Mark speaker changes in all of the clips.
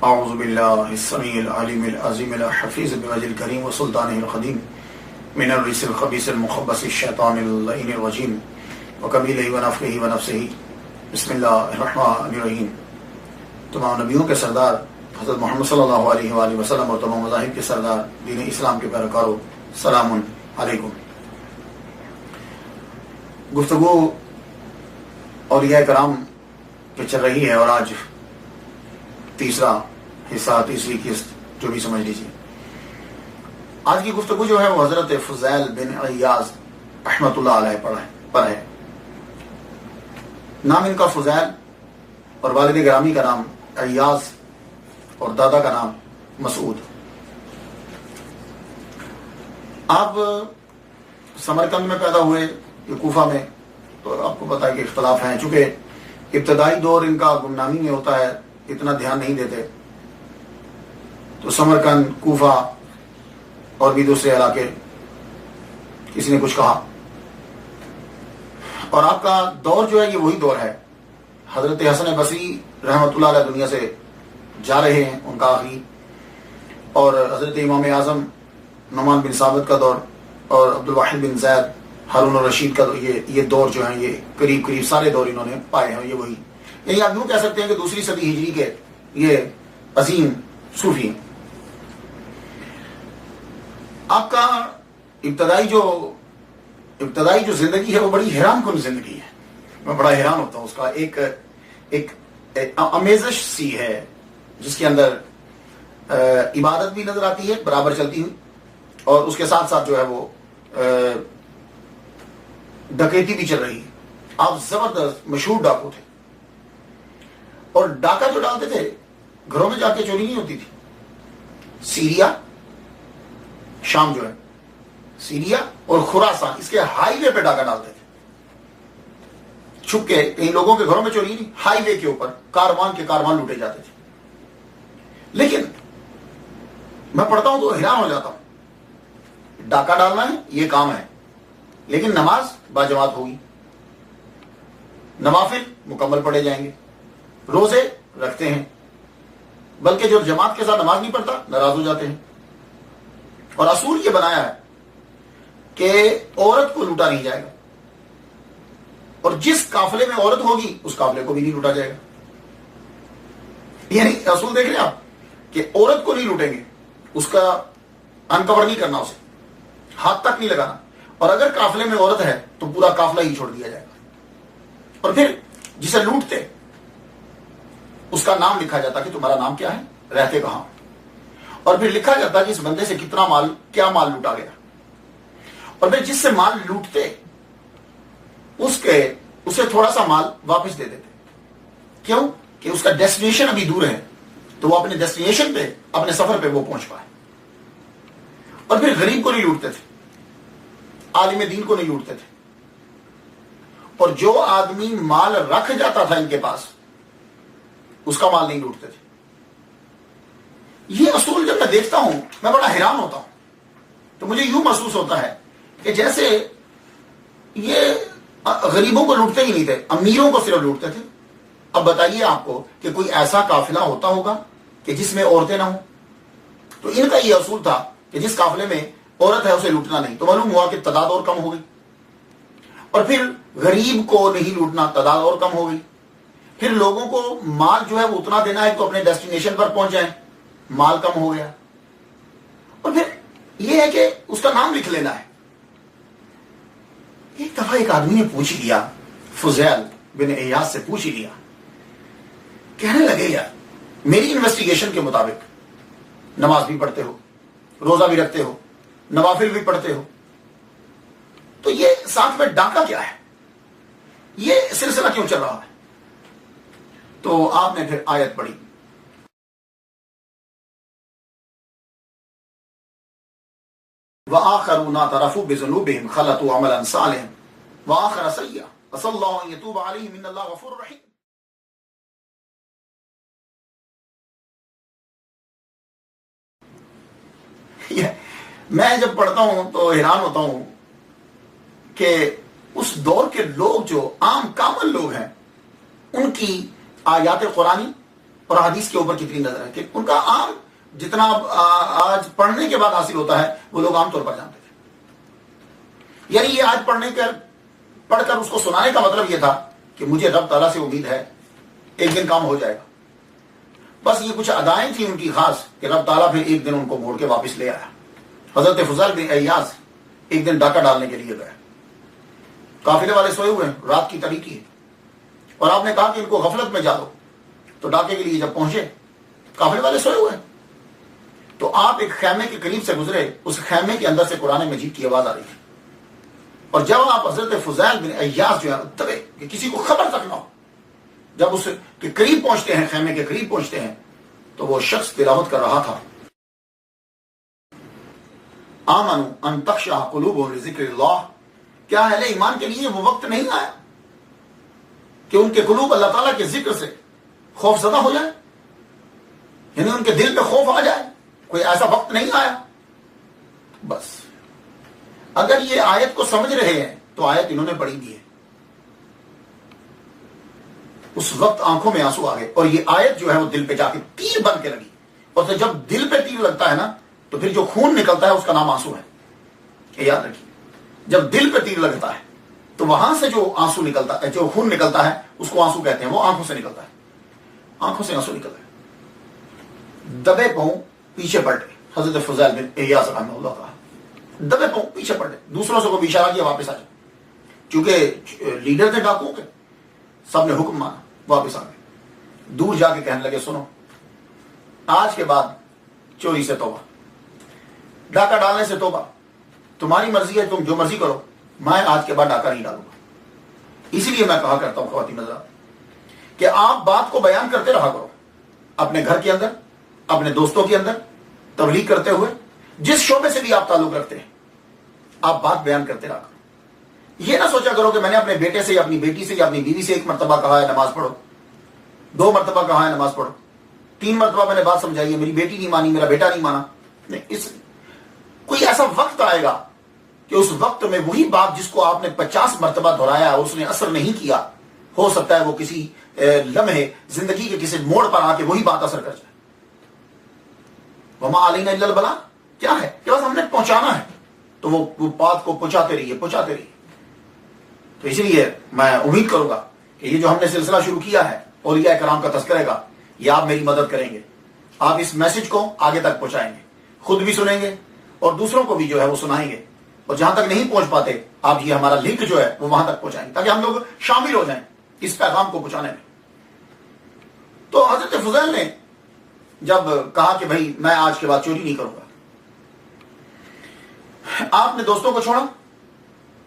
Speaker 1: اعوذ باللہ السمیع العلیم العظیم الحفیظ بوجہ الکریم وسلطانہ القدیم من الرجس الخبیث المخبث الشیطان اللعین الرجیم وقبیلہ ونفخہ ونفسہ بسم اللہ الرحمن الرحیم۔ تمام نبیوں کے سردار حضرت محمد صلی اللہ علیہ وآلہ وسلم اور تمام مذاہب کے سردار دین اسلام کے پیروکاروں، سلام علیکم۔ گفتگو اولیاء کرام پہ چل رہی ہے اور آج تیسرا حصہ، تیسری قسط جو بھی سمجھ لیجیے۔ آج کی گفتگو جو ہے وہ حضرت فضیل بن عیاض رحمۃ اللہ علیہ پر ہے۔ نام ان کا فضیل اور والد گرامی کا نام عیاض اور دادا کا نام مسعود۔ آپ سمرقند میں پیدا ہوئے یا کوفہ میں، تو آپ کو پتا ہے کہ اختلاف ہیں، چونکہ ابتدائی دور ان کا گمنامی میں ہوتا ہے، اتنا دھیان نہیں دیتے، تو سمرقند، کوفہ اور بھی دوسرے علاقے کسی نے کچھ کہا، اور آپ کا دور جو ہے یہ وہی دور ہے۔ حضرت حسن بصری رحمۃ اللہ علیہ دنیا سے جا رہے ہیں، ان کا آخری، اور حضرت امام اعظم نعمان بن ثابت کا دور اور عبد الواحد بن زید، ہارون الرشید کا یہ دور جو ہے، یہ قریب سارے دور انہوں نے پائے ہیں، یہ وہی، یعنی آپ یوں کہہ سکتے ہیں کہ دوسری صدی ہجری کے یہ عظیم صوفی ہیں۔ آپ کا ابتدائی جو زندگی ہے وہ بڑی حیران کن زندگی ہے، میں بڑا حیران ہوتا ہوں۔ اس کا ایک امیزش سی ہے جس کے اندر عبادت بھی نظر آتی ہے برابر چلتی ہوئی، اور اس کے ساتھ ساتھ جو ہے وہ ڈکیتی بھی چل رہی ہے۔ آپ زبردست مشہور ڈاکو تھے، اور ڈاکہ جو ڈالتے تھے گھروں میں جا کے چوری نہیں ہوتی تھی۔ سیریا، شام جو ہے، سیریا اور خراسان، اس کے ہائی وے پہ ڈاکہ ڈالتے تھے، چھپ کے، کئی لوگوں کے گھروں میں چوری نہیں، ہائی وے کے اوپر کاروان لوٹے جاتے تھے۔ لیکن میں پڑھتا ہوں تو حیران ہو جاتا ہوں، ڈاکہ ڈالنا ہے یہ کام ہے، لیکن نماز باجماعت ہوگی، نوافل مکمل پڑھے جائیں گے، روزے رکھتے ہیں، بلکہ جو جماعت کے ساتھ نماز نہیں پڑھتا ناراض ہو جاتے ہیں۔ اور اصول یہ بنایا ہے کہ عورت کو لوٹا نہیں جائے گا، اور جس قافلے میں عورت ہوگی اس قافلے کو بھی نہیں لوٹا جائے گا۔ یعنی اصول دیکھ رہے ہیں آپ کہ عورت کو نہیں لوٹیں گے، اس کا انکور نہیں کرنا، اسے ہاتھ تک نہیں لگانا، اور اگر قافلے میں عورت ہے تو پورا قافلہ ہی چھوڑ دیا جائے گا۔ اور پھر جسے لوٹتے اس کا نام لکھا جاتا کہ تمہارا نام کیا ہے، رہتے کہاں، اور پھر لکھا جاتا کہ اس بندے سے کیا مال لوٹا گیا، اور پھر جس سے مال لوٹتے اسے تھوڑا سا مال واپس دے دیتے۔ کیوں؟ کہ اس کا ڈیسٹینیشن ابھی دور ہے، تو وہ اپنے ڈیسٹینیشن پہ، اپنے سفر پہ وہ پہنچ پائے۔ اور پھر غریب کو نہیں لوٹتے تھے، عالم دین کو نہیں لوٹتے تھے، اور جو آدمی مال رکھ جاتا تھا ان کے پاس اس کا مال نہیں لوٹتے تھے۔ یہ اصول جب میں دیکھتا ہوں میں بڑا حیران ہوتا ہوں، تو مجھے یوں محسوس ہوتا ہے کہ جیسے یہ غریبوں کو لوٹتے ہی نہیں تھے، امیروں کو صرف لوٹتے تھے۔ اب بتائیے آپ کو کہ کوئی ایسا قافلہ ہوتا ہوگا کہ جس میں عورتیں نہ ہوں؟ تو ان کا یہ اصول تھا کہ جس قافلے میں عورت ہے اسے لوٹنا نہیں، تو معلوم ہوا کہ تعداد اور کم ہو گئی، اور پھر غریب کو نہیں لوٹنا، تعداد اور کم ہو گئی، پھر لوگوں کو مال جو ہے وہ اتنا دینا ہے تو اپنے ڈیسٹینیشن پر پہنچ جائیں، مال کم ہو گیا، اور پھر یہ ہے کہ اس کا نام لکھ لینا ہے۔ ایک دفعہ ایک آدمی نے پوچھ لیا، فضیل بن عیاض سے پوچھ لیا، کہنے لگے یار میری انویسٹیگیشن کے مطابق نماز بھی پڑھتے ہو، روزہ بھی رکھتے ہو، نوافل بھی پڑھتے ہو، تو یہ ساتھ میں ڈاکہ کیا ہے، یہ سلسلہ کیوں چل رہا ہے؟ تو آپ نے پھر آیت پڑھی، وَآخَرُونَ اعْتَرَفُوا بِذُنُوبِهِمْ خَلَطُوا عَمَلًا صَالِحًا وَآخَرَ سَيِّئًا عَسَى اللَّهُ أَن يَتُوبَ عَلَيْهِمْ إِنَّ اللَّهَ غَفُورٌ رَحِيمٌ۔ میں جب پڑھتا ہوں تو حیران ہوتا ہوں کہ اس دور کے لوگ جو عام کامن لوگ ہیں، ان کی آیات قرآنی اور حدیث کے اوپر کتنی نظر ہے کہ ان کا عام جتنا آج پڑھنے کے بعد حاصل ہوتا ہے وہ لوگ عام طور پر جانتے تھے. یعنی یہ آج پڑھ کر اس کو سنانے کا مطلب یہ تھا کہ مجھے رب تعالیٰ سے امید ہے ایک دن کام ہو جائے گا. بس یہ کچھ ادائیں تھیں ان کی خاص کہ رب تعالیٰ پھر ایک دن ان کو موڑ کے واپس لے آیا. حضرت فضیل بن عیاض ایک دن ڈاکہ ڈالنے کے لیے گئے. قافلے والے سوئے ہوئے ہیں، رات کی تاریکی ہے، اور آپ نے کہا کہ ان کو غفلت میں جا دو. تو ڈاکے کے لیے جب پہنچے قافلے والے سوئے ہوئے ہیں، تو آپ ایک خیمے کے قریب سے گزرے. اس خیمے کے اندر سے قرآن مجید کی آواز آ رہی تھی. اور جب آپ حضرت فضیل بن عیاض جو ہے دبے کہ کسی کو خبر تک نہ ہو، جب اس کے قریب پہنچتے ہیں، خیمے کے قریب پہنچتے ہیں، تو وہ شخص تلاوت کر رہا تھا آمنوا ان تخشع قلوبهم لذکر اللہ. کیا اہل ایمان کے لیے وہ وقت نہیں آیا کہ ان کے قلوب اللہ تعالیٰ کے ذکر سے خوف زدہ ہو جائے، یعنی ان کے دل پہ خوف آ جائے؟ کوئی ایسا وقت نہیں آیا؟ بس اگر یہ آیت کو سمجھ رہے ہیں تو آیت انہوں نے پڑھی دی ہے. اس وقت آنکھوں میں آنسو آ گئے، اور یہ آیت جو ہے وہ دل پہ جا کے تیر بن کے لگی. اور تو جب دل پہ تیر لگتا ہے نا تو پھر جو خون نکلتا ہے اس کا نام آنسو ہے. یہ یاد رکھیے، جب دل پہ تیر لگتا ہے تو وہاں سے جو آنسو نکلتا ہے، جو خون نکلتا ہے اس کو آنسو کہتے ہیں. وہ آنکھوں سے نکلتا ہے، آنکھوں سے آنسو نکلتا ہے. دبے پاؤں پیچھے پلٹے. حضرت فضیل بن عیاض رحمہ اللہ تعالیٰ دبے پاؤں پیچھے پلٹے. دوسروں سے کو بھی اشارہ کیا واپس آ جائے، چونکہ لیڈر تھے ڈاکوؤں کے. سب نے حکم مانا، واپس آ گئے. دور جا کے کہنے لگے سنو، آج کے بعد چوری سے توبہ، ڈاکہ ڈالنے سے توبہ. تمہاری مرضی ہے، تم جو مرضی کرو، میں آج کے بعد ڈاکہ نہیں ڈالوں گا. اسی لیے میں کہا کرتا ہوں خواتین حضرات کہ آپ بات کو بیان کرتے رہا کرو، اپنے گھر کے اندر، اپنے دوستوں کے اندر، تبلیغ کرتے ہوئے، جس شعبے سے بھی آپ تعلق رکھتے ہیں، آپ بات بیان کرتے رہا کرو. یہ نہ سوچا کرو کہ میں نے اپنے بیٹے سے یا اپنی بیٹی سے یا اپنی بیوی سے 1 مرتبہ کہا ہے نماز پڑھو، 2 مرتبہ کہا ہے نماز پڑھو، 3 مرتبہ میں نے بات سمجھائی ہے، میری بیٹی نہیں مانی، میرا بیٹا نہیں مانا. نہیں، کوئی ایسا وقت آئے گا کہ اس وقت میں وہی بات جس کو آپ نے 50 مرتبہ دہرایا اور اس نے اثر نہیں کیا، ہو سکتا ہے وہ کسی لمحے زندگی کے کسی موڑ پر آ کے وہی بات اثر کر جائے. وما علینا الا البلاغ، کیا ہے کہ بس ہم نے پہنچانا ہے، تو وہ بات کو پہنچاتے رہیے. تو اسی لیے میں امید کروں گا کہ یہ جو ہم نے سلسلہ شروع کیا ہے اولیاء کرام کا تذکرے کا، یہ آپ میری مدد کریں گے. آپ اس میسج کو آگے تک پہنچائیں گے، خود بھی سنیں گے اور دوسروں کو بھی جو ہے وہ سنائیں گے. اور جہاں تک نہیں پہنچ پاتے آپ یہ ہمارا لنک جو ہے وہ وہاں تک پہنچائیں گے تاکہ ہم لوگ شامل ہو جائیں اس پیغام کو پہنچانے میں. تو حضرت فضیل نے جب کہا کہ بھائی میں آج کے بعد چوری نہیں کروں گا، آپ نے دوستوں کو چھوڑا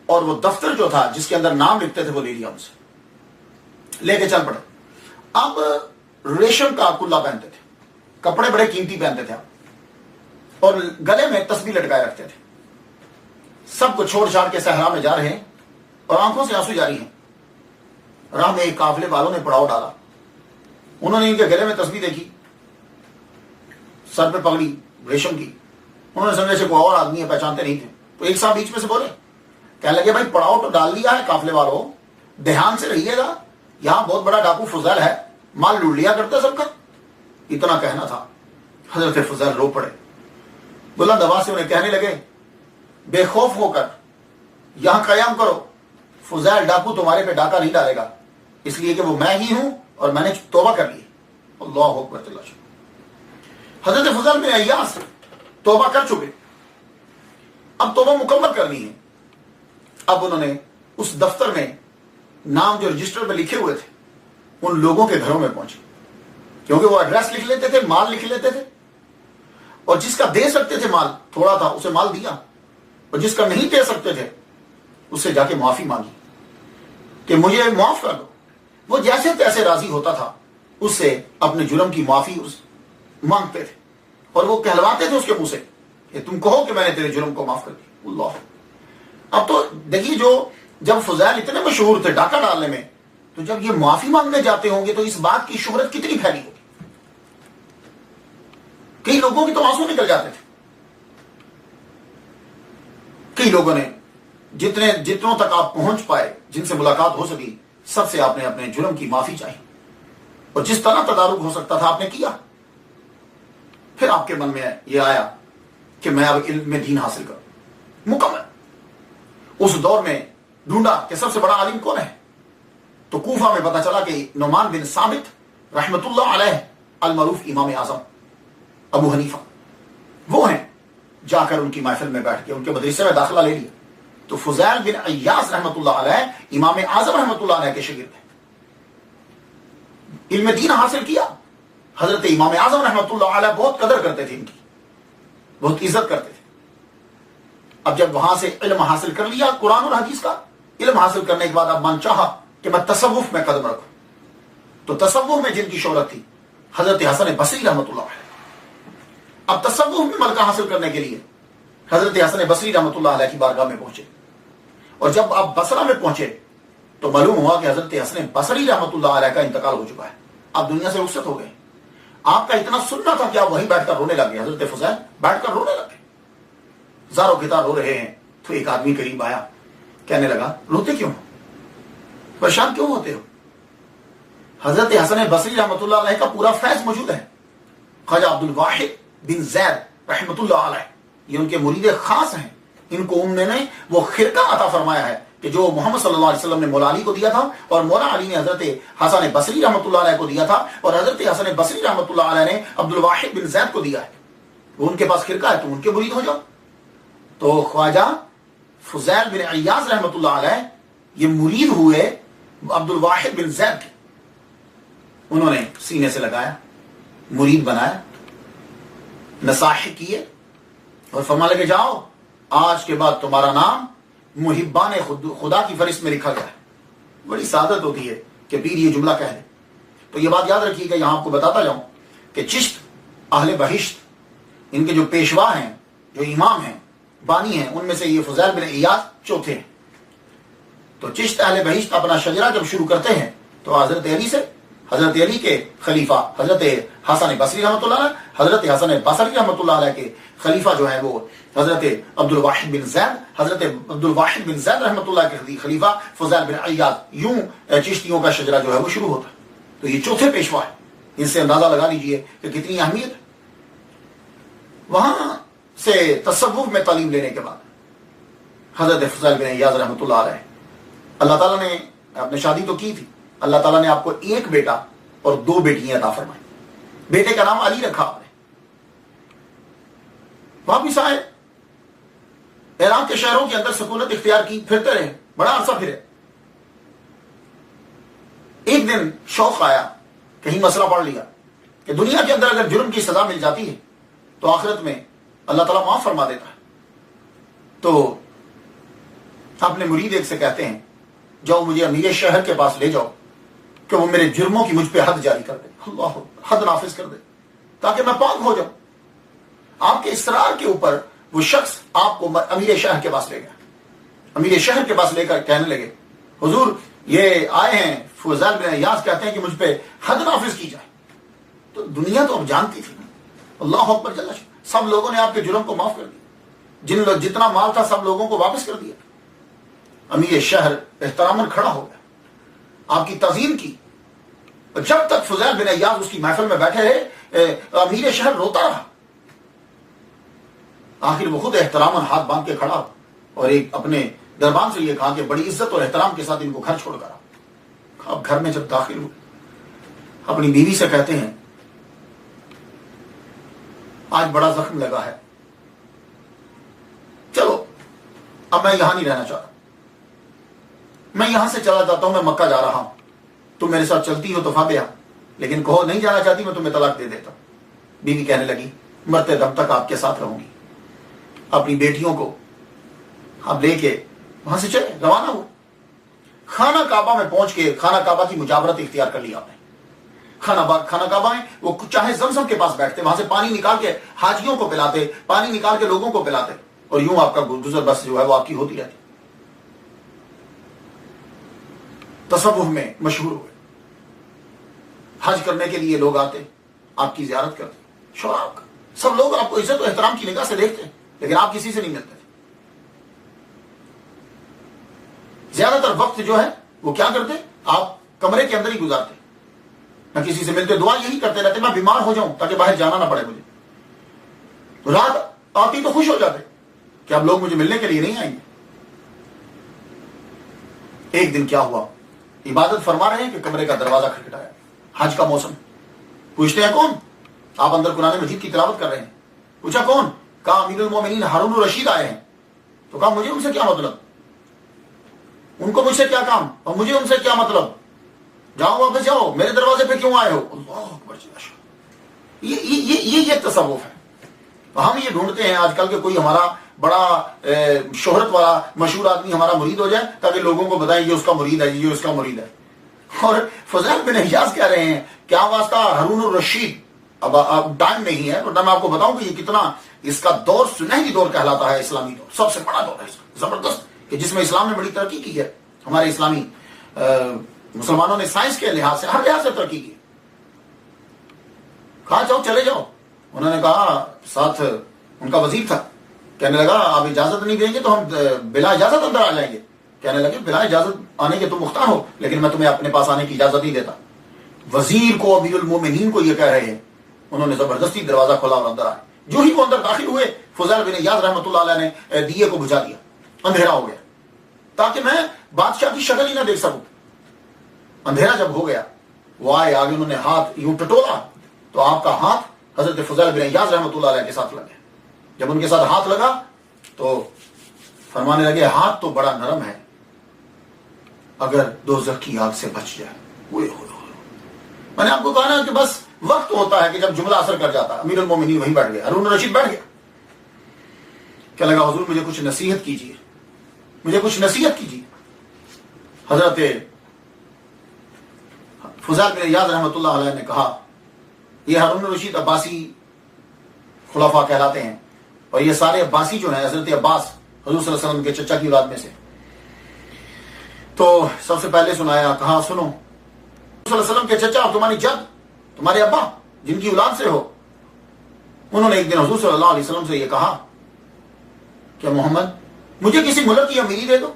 Speaker 1: اور وہ دفتر جو تھا جس کے اندر نام لکھتے تھے وہ لے لیا ان سے، لے کے چل پڑے. آپ ریشم کا کلا پہنتے تھے، کپڑے بڑے قیمتی پہنتے تھے آپ، اور گلے میں تسبیح لٹکائے رکھتے تھے. سب کو چھوڑ چھاڑ کے صحرا میں جا رہے ہیں اور آنکھوں سے آنسو جاری ہیں. راہ میں ایک قافلے والوں نے پڑاؤ ڈالا. انہوں نے ان کے گلے میں تسبیح دیکھی، سر پہ پگڑی ریشم کی. انہوں نے سمجھا سے کوئی اور آدمی ہے، پہچانتے نہیں تھے. تو ایک صاحب بیچ میں سے بولے، کہنے لگے بھائی پڑاؤ تو ڈال دیا ہے قافلے والوں، دھیان سے رہیے گا، یہاں بہت بڑا ڈاکو فضیل ہے، مال لوٹ لیا کرتا سب کا. اتنا کہنا تھا. حضرت فضیل رو پڑے، بلند آواز سے انہیں کہنے لگے بے خوف ہو کر یہاں قیام کرو، فضیل ڈاکو تمہارے پہ ڈاکہ نہیں ڈالے گا، اس لیے کہ وہ میں ہی ہوں اور میں نے توبہ کر لی. اللہ اکبر. حضرت فضیل بن عیاض توبہ کر چکے، اب توبہ مکمل کرنی ہے. اب انہوں نے اس دفتر میں نام جو رجسٹر میں لکھے ہوئے تھے ان لوگوں کے گھروں میں پہنچے، کیونکہ وہ ایڈریس لکھ لیتے تھے، مال لکھ لیتے تھے، اور جس کا دے سکتے تھے مال تھوڑا تھا اسے مال دیا، اور جس کا نہیں دے سکتے تھے اس سے جا کے معافی مانگی کہ مجھے معاف کر دو. وہ جیسے تیسے راضی ہوتا تھا اس سے اپنے جرم کی معافی مانگتے تھے، اور وہ کہلواتے تھے اس کے منہ سے کہ تم کہو کہ میں نے تیرے جرم کو معاف کر دیا. اللہ. اب تو دیکھیے جب فضیل اتنے مشہور تھے ڈاکہ ڈالنے میں، تو جب یہ معافی مانگنے جاتے ہوں گے تو اس بات کی شہرت کتنی پھیلی ہوگی. کئی لوگوں کی تو آنسو نکل جاتے تھے. کئی لوگوں نے جتنوں تک آپ پہنچ پائے، جن سے ملاقات ہو سکی، سب سے آپ نے اپنے جرم کی معافی چاہی. اور جس طرح تدارک ہو سکتا تھا آپ نے کیا. پھر آپ کے من میں یہ آیا کہ میں اب علم دین حاصل کروں مکمل. اس دور میں ڈھونڈا کہ سب سے بڑا عالم کون ہے, تو کوفہ میں پتا چلا کہ نعمان بن ثابت رحمت اللہ علیہ المعروف امام اعظم ابو حنیفہ وہ ہیں. جا کر ان کی محفل میں بیٹھ کے ان کے مدرسے میں داخلہ لے لیا. تو فضیل بن عیاض رحمت اللہ علیہ امام اعظم رحمت اللہ علیہ کے شاگرد ہیں. علم دین حاصل کیا. حضرت امام اعظم رحمت اللہ علیہ بہت قدر کرتے تھے, ان کی بہت عزت کرتے تھے. اب جب وہاں سے علم حاصل کر لیا قرآن اور حدیث کا علم حاصل کرنے کے بعد اب من چاہا کہ میں تصوف میں قدم رکھوں. تو تصوف میں جن کی شہرت تھی حضرت حسن بصری رحمت اللہ علیہ. اب تصوف میں ملکہ حاصل کرنے کے لیے حضرت حسن بصری رحمت اللہ علیہ کی بارگاہ میں پہنچے. اور جب آپ بصرہ میں پہنچے تو معلوم ہوا کہ حضرت حسن بصری رحمت اللہ علیہ کا انتقال ہو چکا ہے. آپ دنیا سے رخصت ہو گئے. آپ کا اتنا سننا تھا کہ آپ وہیں بیٹھ کر رونے لگے. حضرت فضیل بیٹھ کر رونے لگے, زاروں کتار رو رہے ہیں. تو ایک آدمی قریب آیا, کہنے لگا روتے کیوں, پریشان کیوں ہوتے ہو؟ حضرت حسن بصری رحمت اللہ علیہ کا پورا فیض موجود ہے. خواجہ عبد الواحد بن زید رحمت اللہ علیہ یہ ان کے مرید خاص ہیں. ان کو انہوں نے وہ خرقہ عطا فرمایا ہے کہ جو محمد صلی اللہ علیہ وسلم نے مولا علی کو دیا تھا اور مولا علی نے حضرت حسن بصری رحمت اللہ علیہ کو دیا تھا اور حضرت حسن بصری رحمت اللہ علیہ نے عبد الواحد بن زید کو دیا ہے. وہ ان کے پاس خرقہ ہے, تو ان کے مرید ہو جاؤ. تو خواجہ فضیل بن عیاض رحمت اللہ علیہ یہ مرید ہوئے عبد الواحد بن زید کے. انہوں نے سینے سے لگایا, مرید بنایا, نصاحت کیے اور فرمانے لگے جاؤ آج کے بعد تمہارا نام محبان خدا کی فہرست میں لکھا گیا ہے. بڑی سعادت ہوتی ہے کہ پیر یہ جملہ کہہ دے. تو یہ بات یاد رکھیے گا, یہاں آپ کو بتاتا جاؤں کہ چشت اہل بہشت ان کے جو پیشوا ہیں, جو امام ہیں, بانی ہیں, ان میں سے یہ فضیل بن عیاض چوتھے ہیں. تو چشت اہل بہشت اپنا شجرہ جب شروع کرتے ہیں تو حضرت علی سے, حضرت علی کے خلیفہ حضرت حسن بصری رحمۃ اللہ علیہ, حضرت حسن بصری رحمۃ اللہ علیہ کے خلیفہ جو ہیں وہ حضرت عبد الواحد بن زید, حضرت عبد الواحد بن زید رحمۃ اللہ کے خلیفہ فضیل بن عیاض. یوں چشتیوں کا شجرہ جو ہے وہ شروع ہوتا ہے. تو یہ چوتھے پیشوا ہے. ان سے اندازہ لگا لیجئے کہ کتنی اہمیت. وہاں سے تصوف میں تعلیم لینے کے بعد حضرت فضیل بن عیاض رحمۃ اللہ علیہ, اللہ تعالیٰ نے آپ نے شادی تو کی تھی, اللہ تعالیٰ نے آپ کو ایک بیٹا اور 2 بیٹیاں عطا فرمائی. بیٹے کا نام علی رکھا آپ نے. واپس آئے, عراق کے شہروں کے اندر سکونت اختیار کی, پھرتے رہے, بڑا عرصہ پھرے. ایک دن شوق آیا, کہیں مسئلہ پڑھ لیا کہ دنیا کے اندر اگر جرم کی سزا مل جاتی ہے تو آخرت میں اللہ تعالیٰ معاف فرما دیتا ہے. تو اپنے مرید ایک سے کہتے ہیں جاؤ مجھے امیر شہر کے پاس لے جاؤ کہ وہ میرے جرموں کی مجھ پہ حد جاری کر دے, اللہ حد نافذ کر دے تاکہ میں پاک ہو جاؤں. آپ کے اصرار کے اوپر وہ شخص آپ کو امیر شہر کے پاس لے گیا. امیر شہر کے پاس لے کر کہنے لگے حضور یہ آئے ہیں فضیل بن عیاض کہتے ہیں کہ مجھ پہ حد نافذ کی جائے. تو دنیا تو اب جانتی تھی, اللہ اکبر جل شانہ, سب لوگوں نے آپ کے جرم کو معاف کر دیا, جتنا مال تھا سب لوگوں کو واپس کر دیا. امیر شہر احتراماً کھڑا ہو گیا, آپ کی تعظیم کی. جب تک فضیل بن عیاض اس کی محفل میں بیٹھے رہے امیر شہر روتا رہا. آخر وہ خود احتراماً ہاتھ باندھ کے کھڑا اور ایک اپنے دربان سے یہ کہا کہ بڑی عزت اور احترام کے ساتھ ان کو گھر چھوڑ کر آؤ. اب گھر میں جب داخل ہوئے اپنی بیوی سے کہتے ہیں آج بڑا زخم لگا ہے, چلو اب میں یہاں نہیں رہنا چاہتا, میں یہاں سے چلا جاتا ہوں, میں مکہ جا رہا ہوں, تم میرے ساتھ چلتی ہو تو فابیا, لیکن کہو نہیں جانا چاہتی میں تمہیں طلاق دے دیتا ہوں. بیوی کہنے لگی مرتے دم تک آپ کے ساتھ رہوں گی. اپنی بیٹیوں کو اب لے کے وہاں سے چلے روانہ ہو. خانہ کعبہ میں پہنچ کے خانہ کعبہ کی مجاورت اختیار کر لیا آپ نے. خانہ کعبہ ہے وہ چاہے زمزم کے پاس بیٹھتے, وہاں سے پانی نکال کے حاجیوں کو پلاتے, پانی نکال کے لوگوں کو پلاتے, اور یوں آپ کا گزر بس جو ہے وہ آپ کی ہوتی رہتی. تصوف میں مشہور ہوئے, حج کرنے کے لیے لوگ آتے, آپ کی زیارت کرتے, شوق, سب لوگ آپ کو عزت و احترام کی نگاہ سے دیکھتے, لیکن آپ کسی سے نہیں ملتے. زیادہ تر وقت جو ہے وہ کیا کرتے, آپ کمرے کے اندر ہی گزارتے. میں کسی سے ملتے دعا یہی کرتے رہتے میں بیمار ہو جاؤں تاکہ باہر جانا نہ پڑے مجھے. رات آتی تو خوش ہو جاتے کہ اب لوگ مجھے ملنے کے لیے نہیں آئیں گے. ایک دن کیا ہوا, عبادت فرما رہے ہیں کہ کمرے کا دروازہ کھٹکھٹایا. حج کا موسم. پوچھتے ہیں کون؟ آپ اندر قرآن مجید کی تلاوت کر رہے ہیں. پوچھا کون؟ کہا امیر المومنین ہارون الرشید آئے ہیں. تو کہا مجھے ان سے کیا مطلب, ان کو مجھ سے کیا کام اور مجھے ان سے کیا مطلب, جاؤ واپس جاؤ, میرے دروازے پہ کیوں آئے ہو. اللہ اکبر. یہ تصوف ہے. ہم یہ ڈھونڈتے ہیں آج کل کہ کوئی ہمارا بڑا شہرت والا مشہور آدمی ہمارا مرید ہو جائے تاکہ لوگوں کو بتائیں یہ اس کا مرید ہے, یہ اس کا مرید ہے. اور فضیل بن حجاز کہہ رہے ہیں کیا واسطہ ہارون الرشید. اب ٹائم نہیں ہے ورنہ میں آپ کو بتاؤں کہ یہ کتنا اس کا دور سنہری دور کہلاتا ہے, اسلامی دور سب سے بڑا دور ہے اس کا, زبردست, کہ جس میں اسلام نے بڑی ترقی کی ہے. ہمارے اسلامی مسلمانوں نے سائنس کے لحاظ سے ہر لحاظ سے ترقی کی. کہا جاؤ چلے جاؤ. انہوں نے کہا, ساتھ ان کا وزیر تھا, کہنے لگا آپ اجازت نہیں دیں گے تو ہم بلا اجازت اندر آ جائیں گے. کہنے لگے بلا اجازت آنے کے تم مختار ہو لیکن میں تمہیں اپنے پاس آنے کی اجازت نہیں دیتا. وزیر کو, امیر المومنین کو یہ کہہ رہے ہیں. انہوں نے زبردستی دروازہ کھولا اور اندر آئے. جو ہی وہ اندر داخل ہوئے فضیل بن عیاض رحمۃ اللہ علیہ نے دیے کو بجھا دیا. اندھیرا ہو گیا تاکہ میں بادشاہ کی شکل ہی نہ دیکھ سکوں. اندھیرا جب ہو گیا وہ آئے آگے, انہوں نے ہاتھ یوں ٹٹولا تو آپ کا ہاتھ حضرت فضیل بن عیاض رحمۃ اللہ علیہ کے ساتھ لگا. جب ان کے ساتھ ہاتھ لگا تو فرمانے لگے ہاتھ تو بڑا نرم ہے, اگر دوزخ کی آگ سے بچ جائے. میں نے آپ کو کہا نا کہ بس وقت ہوتا ہے کہ جب جملہ اثر کر جاتا ہے. امیر المومنین وہیں بیٹھ گیا, ہارون الرشید بیٹھ گیا. کیا لگا حضور مجھے کچھ نصیحت کیجیے, مجھے کچھ نصیحت کیجیے. حضرت فضیل بن عیاض رحمۃ اللہ علیہ نے کہا یہ ہارون الرشید عباسی خلفاء کہلاتے ہیں اور یہ سارے عباسی جو ہیں حضرت عباس حضور صلی اللہ علیہ وسلم کے چچا کی اولاد میں سے. تو سب سے پہلے سنایا, کہا سنو صلی اللہ علیہ وسلم کے چچا اور تمہاری جد, تمہارے ابا جن کی اولاد سے ہو, انہوں نے ایک دن حضور صلی اللہ علیہ وسلم سے یہ کہا کہ محمد مجھے کسی ملک کی امیری دے دو,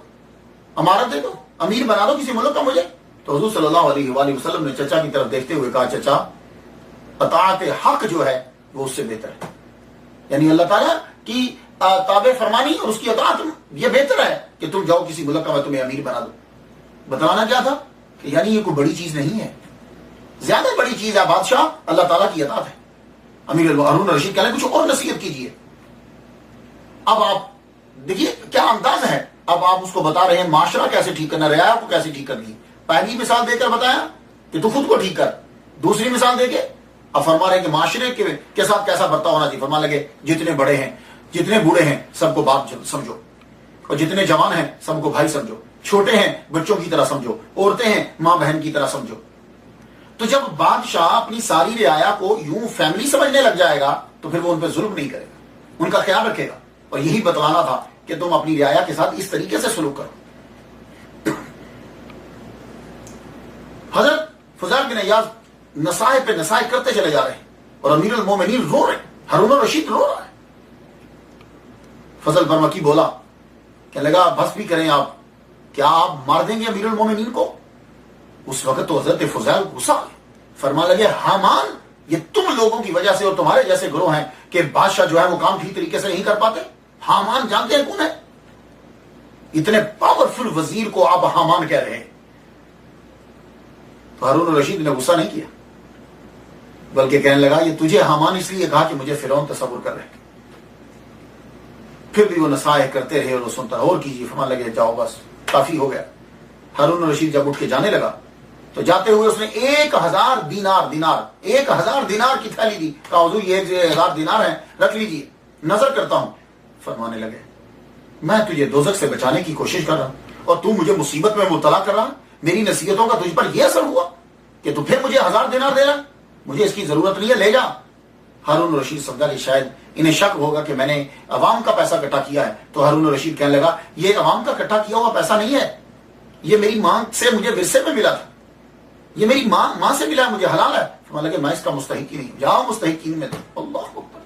Speaker 1: امارت دے دو, امیر بنا دو کسی ملک کا مجھے. تو حضور صلی اللہ علیہ وآلہ وسلم نے چچا کی طرف دیکھتے ہوئے کہا چچا اطاعت حق جو ہے وہ اس سے بہتر ہے. یعنی اللہ تعالیٰ کی تابع فرمانی اور اس کی اطاعت یہ بہتر ہے کہ تم جاؤ کسی ملک کا میں تمہیں امیر بنا دوں. بتانا کیا تھا کہ یعنی یہ کوئی بڑی چیز نہیں ہے, زیادہ بڑی چیز ہے بادشاہ اللہ تعالیٰ کی اطاعت ہے. امیر ہارون الرشید کہنے کچھ اور نصیحت کیجیے. اب آپ دیکھیے کیا انداز ہے, اب آپ اس کو بتا رہے ہیں معاشرہ کیسے ٹھیک کرنا, رعایا کو کیسے ٹھیک کرنی. پہلی مثال دے کر بتایا کہ تو خود کو ٹھیک کر, دوسری مثال دے کے اب فرما رہے ہیں کہ معاشرے کے ساتھ کیسا برتاؤ ہونا چاہیے. فرما لگے جتنے بڑے ہیں جتنے بوڑھے ہیں سب کو باپ سمجھو, اور جتنے جوان ہیں سب کو بھائی سمجھو, چھوٹے ہیں بچوں کی طرح سمجھو, عورتیں ہیں ماں بہن کی طرح سمجھو. تو جب بادشاہ اپنی ساری رعایا کو یوں فیملی سمجھنے لگ جائے گا تو پھر وہ ان پہ ظلم نہیں کرے گا, ان کا خیال رکھے گا. اور یہی بتلانا تھا کہ تم اپنی رعایا کے ساتھ اس طریقے سے سلوک کرو. حضرت فضیل بن عیاض نصائح پہ نصائح کرتے چلے جا رہے ہیں اور امیر المومنین رو رہے ہیں, ہارون الرشید رو رہا ہے. فضل برمکی بولا, کہنے لگا بس بھی کریں آپ, کیا آپ مار دیں گے امیر المومنین کو؟ اس وقت تو حضرت فضیل غصہ آئے, فرما لگے حامان یہ تم لوگوں کی وجہ سے اور تمہارے جیسے گروہ ہیں کہ بادشاہ جو ہے وہ کام ٹھیک طریقے سے نہیں کر پاتے. حامان جانتے ہیں کون ہے؟ اتنے پاورفل وزیر کو آپ حامان کہہ رہے ہیں. تو ہارون الرشید نے غصہ نہیں کیا بلکہ کہنے لگا یہ تجھے حامان اس لیے کہا کہ مجھے فرعون تصور کر رہے ہیں. پھر بھی وہ نصائح کرتے رہے اور وہ سنتا اور کیجیے. فرمان لگے جاؤ بس کافی ہو گیا. ہارون الرشید جب اٹھ کے جانے لگا تو جاتے ہوئے اس نے 1000 دینار کی تھیلی دی. کہا حضور یہ 1000 دینار ہیں رکھ لیجیے, نظر کرتا ہوں. فرمانے لگے میں تجھے دوزخ سے بچانے کی کوشش کر رہا ہوں اور تو مجھے مصیبت میں مبتلا کر رہا. میری نصیحتوں کا تجھ پر یہ اثر ہوا کہ تو پھر مجھے 1000 دینار دے رہا. مجھے اس کی ضرورت نہیں ہے, لے جا. ہارون الرشید سمجھا کہ شاید انہیں شک ہوگا کہ میں نے عوام کا پیسہ اکٹھا کیا ہے. تو ہارون الرشید کہنے لگا یہ عوام کا اکٹھا کیا ہوا پیسہ نہیں ہے, یہ میری ماں سے مجھے ورثے میں ملا تھا, یہ میری ماں سے ملا, مجھے حلال ہے. فرمانے لگے میں اس کا مستحق ہی نہیں, جاؤ مستحقین میں. اللہ اکبر.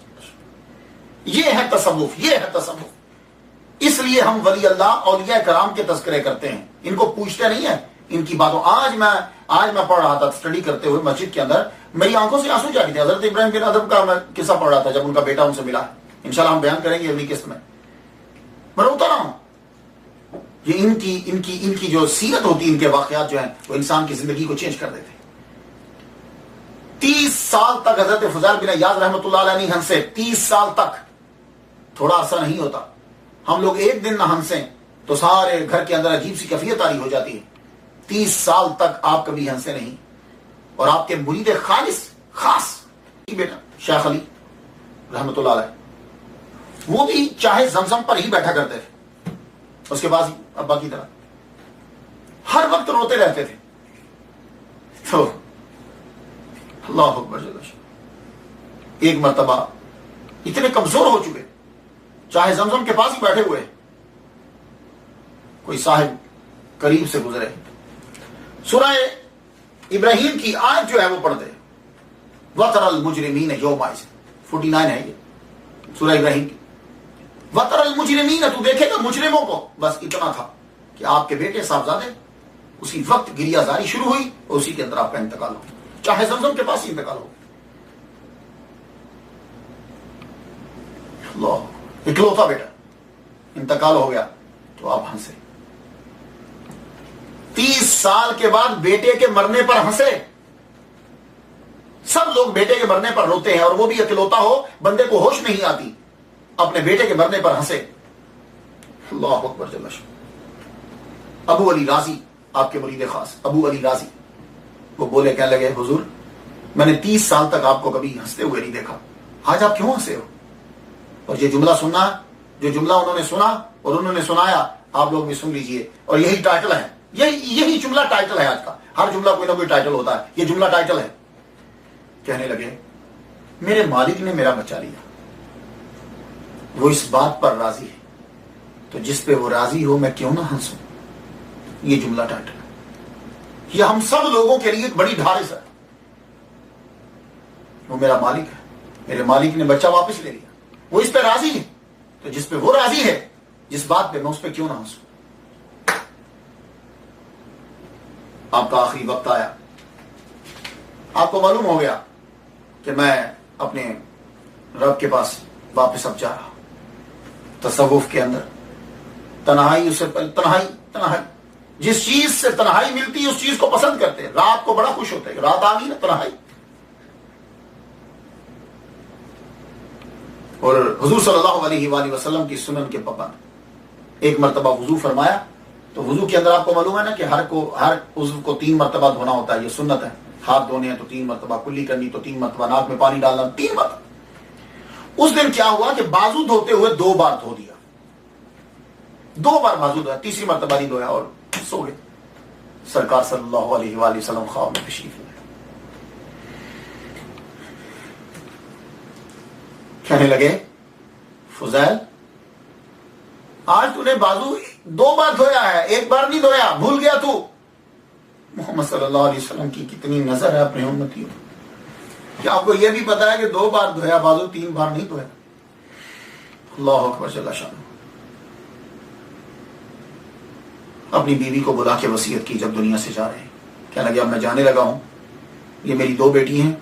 Speaker 1: یہ ہے تصوف, یہ ہے تصوف. اس لیے ہم ولی اللہ اولیاء کرام کے تذکرے کرتے ہیں, ان کو پوچھتے نہیں ہیں ان کی باتوں. آج میں پڑھ رہا تھا اسٹڈی کرتے ہوئے مسجد کے اندر, میری آنکھوں سے آنسو جاری تھے. حضرت ابراہیم بن ادم کا میں قصہ پڑھ رہا تھا جب ان کا بیٹا ان سے ملا. انشاءاللہ ہم بیان کریں گے اگلی قسط میں. میں روتا رہا ہوں. یہ ان کی جو سیرت ہوتی, ان کے واقعات جو ہیں وہ انسان کی زندگی کو چینج کر دیتے. 30 سال تک حضرت فضیل بن عیاض رحمۃ اللہ علیہ نہیں ہنسے. 30 سال تک. تھوڑا عرصہ نہیں ہوتا. ہم لوگ ایک دن نہ ہنسیں تو سارے گھر کے اندر عجیب سی کیفیت طاری ہو جاتی ہے. 30 سال تک آپ کبھی ہنسے نہیں. اور آپ کے مرید خاص بیٹا شیخ علی رحمۃ اللہ علیہ, وہ بھی چاہے زمزم پر ہی بیٹھا کرتے تھے. اس کے بعد ابا کی طرح ہر وقت روتے رہتے تھے. تو اللہ اکبر. ایک مرتبہ اتنے کمزور ہو چکے, چاہے زمزم کے پاس ہی بیٹھے ہوئے, کوئی صاحب قریب سے گزرے, سورہ ابراہیم کی آیت جو ہے وہ پڑھتے, وَتَرَى الْمُجْرِمِينَ يَوْمَئِذٍ 49 ہے یہ سورہ ابراہیم کی. وَتَرَى الْمُجْرِمِينَ, تو دیکھے گا مجرموں کو. بس اتنا تھا کہ آپ کے بیٹے صاحبزادے اسی وقت گریہ زاری شروع ہوئی اور اسی کے اندر آپ کا انتقال ہو, چاہے زمزم کے پاس ہی انتقال ہو. اللہ, اکلوتا بیٹا انتقال ہو گیا تو آپ ہنسے. 30 سال کے بعد بیٹے کے مرنے پر ہنسے. سب لوگ بیٹے کے مرنے پر روتے ہیں, اور وہ بھی اکلوتا ہو, بندے کو ہوش نہیں آتی, اپنے بیٹے کے مرنے پر ہنسے. اللہ اکبر جل شانہ. ابو علی رازی, آپ کے مرید خاص ابو علی رازی, وہ بولے, کہنے لگے, حضور میں نے 30 سال تک آپ کو کبھی ہنستے ہوئے نہیں دیکھا, آج آپ کیوں ہنسے ہو؟ اور یہ جملہ سننا, جو جملہ انہوں نے سنا اور انہوں نے سنایا, آپ لوگ بھی سن لیجئے. اور یہی ٹائٹل ہے, یہی جملہ ٹائٹل ہے آج کا. ہر جملہ کوئی نہ کوئی ٹائٹل ہوتا ہے, یہ جملہ ٹائٹل ہے. کہنے لگے, میرے مالک نے میرا بچا لیا, وہ اس بات پر راضی ہے, تو جس پہ وہ راضی ہو میں کیوں نہ ہنسوں. یہ جملہ ٹائٹل ہے. یہ ہم سب لوگوں کے لیے ایک بڑی ڈھارس ہے. وہ میرا مالک ہے, میرے مالک نے بچہ واپس لے لیا, وہ اس پہ راضی ہے, تو جس پہ وہ راضی ہے, جس بات پہ میں اس پہ کیوں نہ ہنسوں. آپ کا آخری وقت آیا, آپ کو معلوم ہو گیا کہ میں اپنے رب کے پاس واپس اب جا رہا. تصوف کے اندر تنہائی, اسے تنہائی جس چیز سے تنہائی ملتی ہے اس چیز کو پسند کرتے ہیں. رات کو بڑا خوش ہوتے ہیں, رات آ گئی نا, تنہائی. اور حضور صلی اللہ علیہ وآلہ وسلم کی سنن کے پابند. ایک مرتبہ وضو فرمایا, تو وضو کے اندر آپ کو معلوم ہے نا کہ ہر عضو کو 3 مرتبہ دھونا ہوتا ہے, یہ سنت ہے. ہاتھ دھونے ہیں تو 3 مرتبہ, کلی کرنی تو 3 مرتبہ, ناک میں پانی ڈالنا 3 مرتبہ. اس دن کیا ہوا کہ بازو دھوتے ہوئے 2 بار دھو دیا, 2 بار بازو دھویا, تیسری مرتبہ نہیں دھویا اور سو گئے. سرکار صلی اللہ علیہ وآلہ وسلم خواب میں تشریف لائے. کہنے لگے, فضیل آج تو نے بازو 2 بار دھویا ہے, 1 بار نہیں دھویا, بھول گیا تو. محمد صلی اللہ علیہ وسلم کی کتنی نظر ہے اپنے امتیوں. کیا آپ کو یہ بھی پتا ہے کہ 2 بار دھویا بازو, 3 بار نہیں دھویا. اللہ اکبر جل شانہ. اپنی بیوی کو بلا کے وصیت کی جب دنیا سے جا رہے ہیں. کہنے لگے, اب میں جانے لگا ہوں, یہ میری 2 بیٹی ہیں,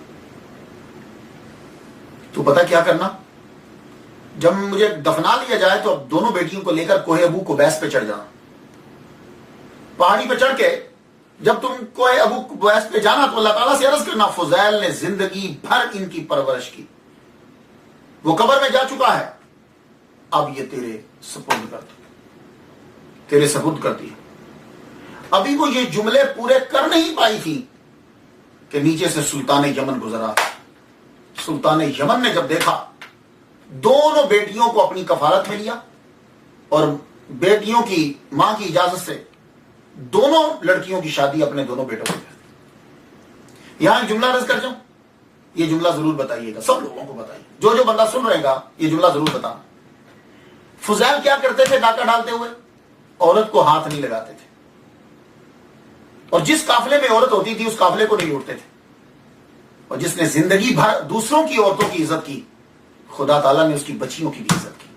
Speaker 1: تو پتا کیا کرنا, جب مجھے دفنا لیا جائے تو اب دونوں بیٹیوں کو لے کر کوہ ابو قبیس پہ چڑھ جانا. پہاڑی پہ چڑھ کے جب تم کوہ ابو قبیس پہ جانا تو اللہ تعالیٰ سے عرض کرنا, فضیل نے زندگی بھر ان کی پرورش کی, وہ قبر میں جا چکا ہے, اب یہ تیرے سپرد کرتی ہے. ابھی وہ یہ جملے پورے کر نہیں پائی تھی کہ نیچے سے سلطان یمن گزرا. سلطان یمن نے جب دیکھا, دونوں بیٹیوں کو اپنی کفالت میں لیا اور بیٹیوں کی ماں کی اجازت سے دونوں لڑکیوں کی شادی اپنے دونوں بیٹوں کو کر. یہاں ایک جملہ عرض کر جاؤں, یہ جملہ ضرور بتائیے گا, سب لوگوں کو بتائیے, جو بندہ سن رہے گا یہ جملہ ضرور بتانا. فضیل کیا کرتے تھے ڈاکہ ڈالتے ہوئے؟ عورت کو ہاتھ نہیں لگاتے تھے, اور جس قافلے میں عورت ہوتی تھی اس قافلے کو نہیں لوٹتے تھے. اور جس نے زندگی بھر دوسروں کی عورتوں کی عزت کی, خدا تعالیٰ نے اس کی بچیوں کی بھی عزت کی,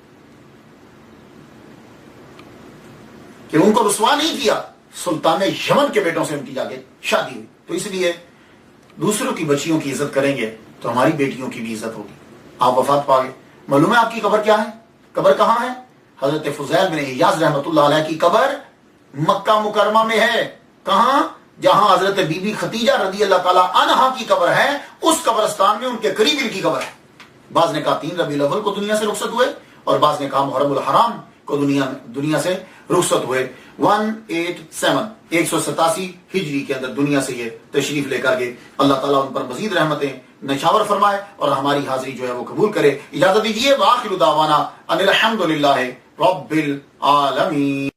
Speaker 1: کہ ان کو رسوا نہیں کیا, سلطان یمن کے بیٹوں سے ان کی جا کے شادی ہوئی. تو اس لیے دوسروں کی بچیوں کی عزت کریں گے تو ہماری بیٹیوں کی بھی عزت ہوگی. آپ وفات پا گئے, معلوم ہے آپ کی قبر کیا ہے؟ قبر کہاں ہے؟ حضرت فضیل بن ایاز رحمۃ اللہ علیہ کی قبر مکہ مکرمہ میں ہے. کہاں؟ جہاں حضرت بی بی خدیجہ رضی اللہ تعالی عنہا کی قبر ہے, اس قبرستان میں ان کے قریب ان کی قبر ہے. بعض نے کہا 3 ربیع الاول کو دنیا سے رخصت ہوئے, اور بعض نے کہا محرم الحرام کو دنیا سے رخصت ہوئے. 187 ہجری کے اندر دنیا سے یہ تشریف لے کر گئے. اللہ تعالیٰ ان پر مزید رحمتیں نشاور فرمائے اور ہماری حاضری جو ہے وہ قبول کرے. اجازت دیجیے, وآخر دعوانا ان الحمدللہ رب العالمین.